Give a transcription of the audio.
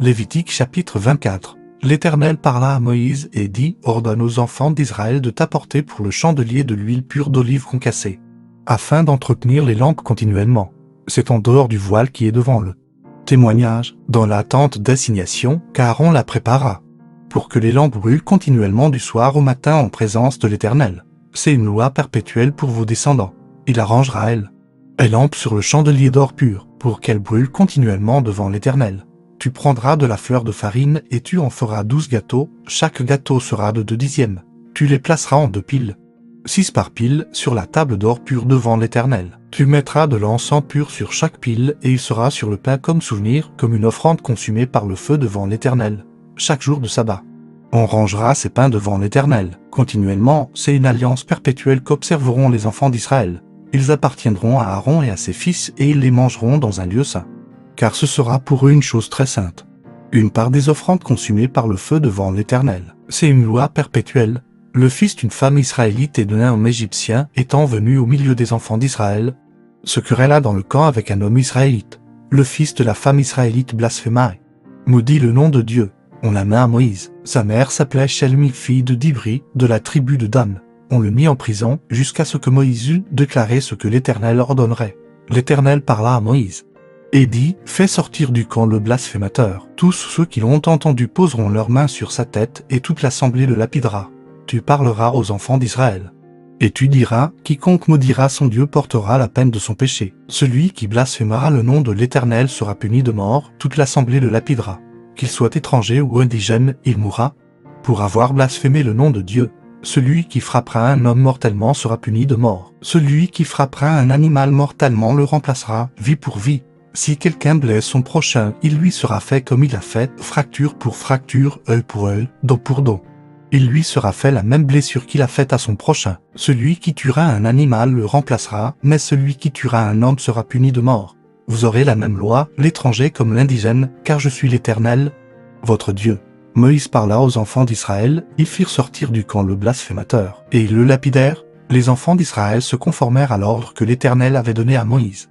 Lévitique chapitre 24. L'Éternel parla à Moïse et dit, ordonne aux enfants d'Israël de t'apporter pour le chandelier de l'huile pure d'olive concassée, afin d'entretenir les lampes continuellement. C'est en dehors du voile qui est devant le témoignage, dans la tente d'assignation, qu'Aaron la prépara, pour que les lampes brûlent continuellement du soir au matin en présence de l'Éternel. C'est une loi perpétuelle pour vos descendants. Il arrangera les lampes sur le chandelier d'or pur, pour qu'elles brûlent continuellement devant l'Éternel. Tu prendras de la fleur de farine et tu en feras 12 gâteaux, chaque gâteau sera de 2 dixièmes. Tu les placeras en 2 piles, 6 par pile, sur la table d'or pur devant l'Éternel. Tu mettras de l'encens pur sur chaque pile et il sera sur le pain comme souvenir, comme une offrande consumée par le feu devant l'Éternel, chaque jour de sabbat. On rangera ces pains devant l'Éternel, continuellement, c'est une alliance perpétuelle qu'observeront les enfants d'Israël. Ils appartiendront à Aaron et à ses fils et ils les mangeront dans un lieu saint. Car ce sera pour eux une chose très sainte. Une part des offrandes consumées par le feu devant l'Éternel. C'est une loi perpétuelle. Le fils d'une femme israélite et d'un homme égyptien étant venu au milieu des enfants d'Israël, se querella dans le camp avec un homme israélite. Le fils de la femme israélite blasphéma et maudit le nom de Dieu. On la mit à Moïse. Sa mère s'appelait Shelmi, fille de Dibri, de la tribu de Dan. On le mit en prison jusqu'à ce que Moïse eût déclaré ce que l'Éternel ordonnerait. L'Éternel parla à Moïse et dit, fais sortir du camp le blasphémateur. Tous ceux qui l'ont entendu poseront leurs mains sur sa tête et toute l'assemblée le lapidera. Tu parleras aux enfants d'Israël. Et tu diras, quiconque maudira son Dieu portera la peine de son péché. Celui qui blasphémera le nom de l'Éternel sera puni de mort, toute l'assemblée le lapidera. Qu'il soit étranger ou indigène, il mourra pour avoir blasphémé le nom de Dieu. Celui qui frappera un homme mortellement sera puni de mort. Celui qui frappera un animal mortellement le remplacera, vie pour vie. Si quelqu'un blesse son prochain, il lui sera fait comme il a fait, fracture pour fracture, œil pour œil, dent pour dent. Il lui sera fait la même blessure qu'il a faite à son prochain. Celui qui tuera un animal le remplacera, mais celui qui tuera un homme sera puni de mort. Vous aurez la même loi, l'étranger comme l'indigène, car je suis l'Éternel, votre Dieu. Moïse parla aux enfants d'Israël, ils firent sortir du camp le blasphémateur, et ils le lapidèrent. Les enfants d'Israël se conformèrent à l'ordre que l'Éternel avait donné à Moïse.